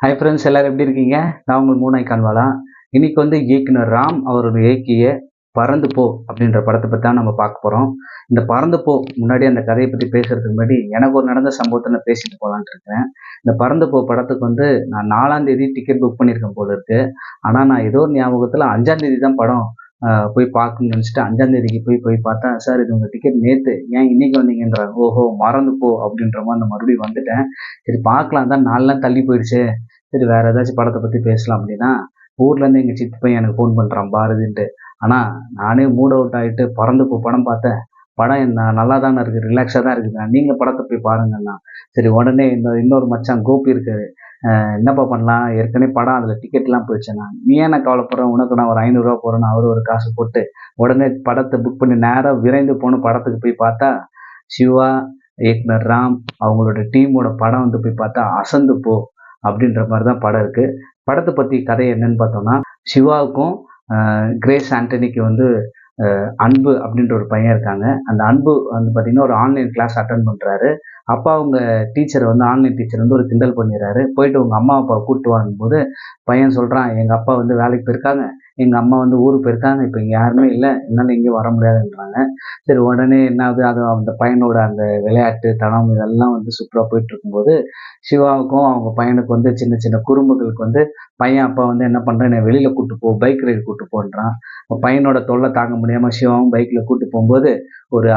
Hi friends, எல்லாரும் எப்படி இருக்கீங்க? நான் உங்கள் மூனாய் கான்வாலா. இன்னைக்கு வந்து இயக்குனர் ராம் அவருடைய இயக்கிய பறந்து போ அப்படின்ற படத்தை பற்றி தான் நம்ம பார்க்க போகிறோம். இந்த பறந்து போ முன்னாடி அந்த கதையை பற்றி பேசுறதுக்கு முன்னாடி எனக்கு ஒரு நடந்த சம்பவத்தை நான் பேசிட்டு போகலான்ட்டு இருக்கேன். இந்த பறந்து போ படத்துக்கு வந்து நான் 4ஆம் தேதி டிக்கெட் புக் பண்ணியிருக்கேன் போல இருக்கு. ஆனால் நான் ஏதோ ஒரு ஞாபகத்தில் 5ஆம் தேதி தான் படம் போய் பார்க்கணும்னு நினச்சிட்டு 5ஆம் தேதிக்கு போய் பார்த்தா, சார் இது உங்கள் டிக்கெட் நேற்று, ஏன் இன்னைக்கு வந்தீங்கன்றாங்க. ஓஹோ, மறந்து போ அப்படின்ற மாதிரி நான் மறுபடியும் வந்துட்டேன். சரி பார்க்கலாம் தான், 4 நாள் தள்ளி போயிடுச்சு. சரி வேற ஏதாச்சும் படத்தை பற்றி பேசலாம் அப்படின்னா, ஊர்லேருந்து எங்கள் சித்தி பையன் எனக்கு ஃபோன் பண்ணுறான் பாரதின்ட்டு. ஆனால் நானே மூட் அவுட் ஆகிட்டு பறந்து போ படம் பார்த்தேன். படம் என்ன நல்லா தானே இருக்குது, ரிலாக்ஸாக தான் இருக்குதுண்ணா, நீங்கள் படத்தை போய் பாருங்கண்ணா. சரி உடனே இன்னொரு மச்சான் கோபி இருக்காரு. என்னப்பா பண்ணலாம், ஏற்கனவே படம் அதில் டிக்கெட்லாம் போயிடுச்சுண்ணா. நீ ஏன் நான் கவலைப்படுறேன், உனக்கு நான் ஒரு 500 போகிறேன்னு அவர் ஒரு காசு போட்டு உடனே படத்தை புக் பண்ணி நேராக விரைந்து போன படத்துக்கு போய் பார்த்தா, சிவா, இயக்குனர் ராம் அவங்களோட டீமோட படம் வந்து போய் பார்த்தா அசந்து போ அப்படின்ற மாதிரி தான் படம் இருக்குது. படத்தை பற்றி கதை என்னன்னு பார்த்தோம்னா, சிவாவுக்கும் கிரேஸ் ஆண்டனிக்கு வந்து அன்பு அப்படின்ற ஒரு பையன் இருக்காங்க. அந்த அன்பு வந்து பார்த்திங்கன்னா ஒரு ஆன்லைன் கிளாஸ் அட்டன் பண்ணுறாரு. அப்பா அவங்க டீச்சர் வந்து ஆன்லைன் டீச்சர் வந்து ஒரு கிண்டல் பண்ணிடுறாரு. போயிட்டு உங்கள் அம்மா அப்பாவை கூப்பிட்டு வரும்போது பையன் சொல்கிறான், எங்கள் அப்பா வந்து வேலைக்கு போயிருக்காங்க, எங்கள் அம்மா வந்து ஊருக்கு போயிருக்காங்க, இப்போ இங்கே யாருமே இல்லை, என்னால் இங்கேயும் வர முடியாதுன்றாங்க. சரி உடனே என்ன ஆகுது, அது அந்த பையனோட அந்த விளையாட்டு தனம் இதெல்லாம் வந்து சூப்பராக போயிட்டு இருக்கும்போது சிவாவுக்கும் அவங்க பையனுக்கு வந்து சின்ன சின்ன குறும்புகளுக்கு வந்து பையன் அப்பா வந்து என்ன பண்ணுறான், என்னை வெளியில் கூப்பிட்டு போ, பைக் ரைடு கூப்பிட்டு போன்றான். பையனோட தொல்லை தாங்க முடியாமல் சிவாவும் பைக்கில் கூப்பிட்டு போகும்போது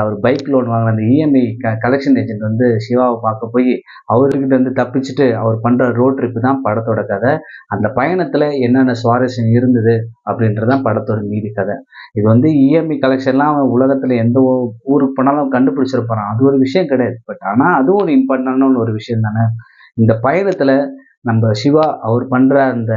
அவர் பைக் லோன் வாங்கின அந்த இஎம்ஐ கலெக்ஷன் ஏஜென்ட் வந்து சிவாவை பார்க்க போய் அவர்கிட்ட வந்து தப்பிச்சுட்டு அவர் பண்ணுற ரோட் ட்ரிப்பு தான் படத்தோட கதை. அந்த பயணத்தில் என்னென்ன சுவாரஸ்யம் இருந்தது அப்படின்றதான் படத்தோட மீதி கதை. இது வந்து இஎம்ஐ கலெக்ஷன்லாம் உலகத்தில் எந்த ஊருக்கு போனாலும் கண்டுபிடிச்சிருப்பான், அது ஒரு விஷயம் கிடையாது. பட் ஆனால் அதுவும் ஒரு இம்பார்ட்டண்டான ஒரு விஷயம் தானே. இந்த பயணத்தில் நம்ம சிவா அவர் பண்ணுற அந்த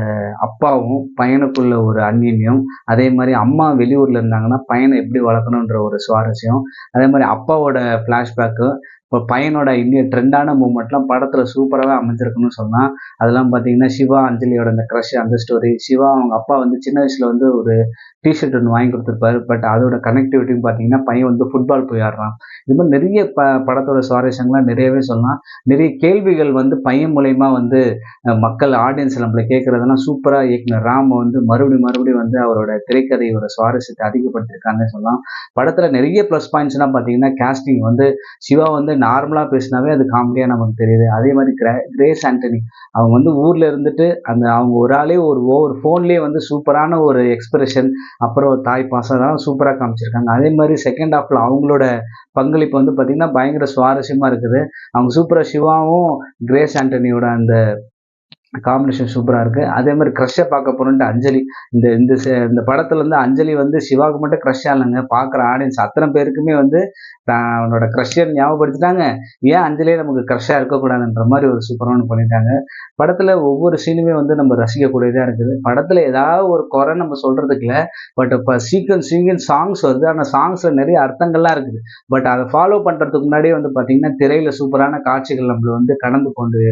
அப்பாவும் பையனுக்குள்ள ஒரு அந்நியம், அதே மாதிரி அம்மா வெளியூரில் இருந்தாங்கன்னா பையனை எப்படி வளர்க்கணுன்ற ஒரு சுவாரஸ்யம், அதே மாதிரி அப்பாவோட ஃப்ளாஷ்பேக்கு, இப்போ பையனோட இன்னும் ட்ரெண்டான மூமெண்ட்லாம் படத்தில் சூப்பராகவே அமைஞ்சிருக்குன்னு சொன்னால், அதெல்லாம் பார்த்தீங்கன்னா சிவா அஞ்சலியோட அந்த க்ரஷ் அந்த ஸ்டோரி. சிவா அவங்க அப்பா வந்து சின்ன வயசில் வந்து ஒரு டிஷர்ட் ஒன்று வாங்கி கொடுத்துருப்பாரு. பட் அதோட கனெக்டிவிட்டின்னு பார்த்தீங்கன்னா பையன் வந்து ஃபுட்பால் போய் ஆடுறான். இது மாதிரி நிறைய படத்தோட சுவாரஸ்யங்கள்லாம் நிறையவே சொல்லலாம். நிறைய கேள்விகள் வந்து பையன் மூலயமா வந்து மக்கள் ஆடியன்ஸ் நம்மளை கேட்குறதெல்லாம் சூப்பராக இயக்குனர் ராம் வந்து மறுபடியும் வந்து அவரோட திரைக்கதையோட சுவாரஸ்யத்தை அதிகப்படுத்தியிருக்காங்கன்னு சொல்லலாம். படத்தில் நிறைய ப்ளஸ் பாயிண்ட்ஸ்லாம் பார்த்தீங்கன்னா கேஸ்டிங் வந்து சிவா வந்து நார்மலாக பேசினாவே அது காமெடியாக நமக்கு தெரியுது. அதே மாதிரி கிரேஸ் ஆண்டனி அவங்க வந்து ஊரில் இருந்துட்டு அந்த அவங்க ஒரு ஆளே ஒரு ஃபோன்லேயே வந்து சூப்பரான ஒரு எக்ஸ்பிரஷன், அப்புறம் தாய் பாசம் அதெல்லாம் சூப்பராக காமிச்சிருக்காங்க. அதே மாதிரி செகண்ட் ஹாஃபில் அவங்களோட பங்களிப்பு வந்து பார்த்திங்கன்னா பயங்கர சுவாரஸ்யமாக இருக்குது. அவங்க சூப்பராக சிவாவும் கிரேஸ் ஆண்டனியோட அந்த காம்பினேஷன் சூப்பராக இருக்குது. அதே மாதிரி க்ரஷ்ஷை பார்க்க போகிறோன்ட்டு அஞ்சலி, இந்த இந்த இந்த படத்தில் வந்து அஞ்சலி வந்து சிவாவுக்கு மட்டும் க்ரஷ்ஷாக இல்லைங்க, பார்க்குற ஆடியன்ஸ் அத்தனை பேருக்குமே வந்து அவனோட க்ரஷ்ஷை ஞாபகப்படுத்திட்டாங்க. ஏன் அஞ்சலியே நமக்கு க்ரஷ்ஷாக இருக்கக்கூடாதுன்ற மாதிரி ஒரு சூப்பரான பண்ணிட்டாங்க. படத்தில் ஒவ்வொரு சீனுமே வந்து நம்ம ரசிக்கக்கூடியதாக இருக்குது. படத்தில் ஏதாவது ஒரு குறை நம்ம சொல்கிறதுக்கு இல்லை. பட் இப்போ சீக்வன்ஸ் சாங்ஸ் வருது, ஆனால் சாங்ஸில் நிறைய அர்த்தங்கள்லாம் இருக்குது. பட் அதை ஃபாலோ பண்ணுறதுக்கு முன்னாடியே வந்து பார்த்திங்கன்னா திரையில் சூப்பரான காட்சிகள் நம்மளை வந்து கடந்து கொண்டு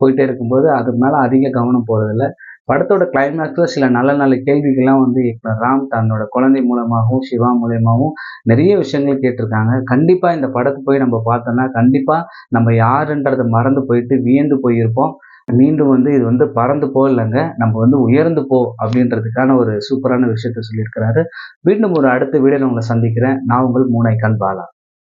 போயிட்டே இருக்கும்போது அது மேலே அதிக கவனம் போகிறதில்ல. படத்தோட கிளைமேக்ஸில் சில நல்ல நல்ல கேள்விகள்லாம் வந்து இயக்குனர் ராம் தன்னோட குழந்தை மூலமாகவும் சிவா மூலயமாவும் நிறைய விஷயங்கள் கேட்டிருக்காங்க. கண்டிப்பாக இந்த படத்தை போய் நம்ம பார்த்தோம்னா கண்டிப்பாக நம்ம யாருன்றதை மறந்து போயிட்டு வியந்து போயிருப்போம். மீண்டும் வந்து இது வந்து பறந்து போகலைங்க, நம்ம வந்து உயர்ந்து போ அப்படின்றதுக்கான ஒரு சூப்பரான விஷயத்த சொல்லியிருக்கிறாரு. மீண்டும் ஒரு அடுத்த வீடியோவில் உங்களை சந்திக்கிறேன். நான் உங்கள் மூனாய் கான் பாலா.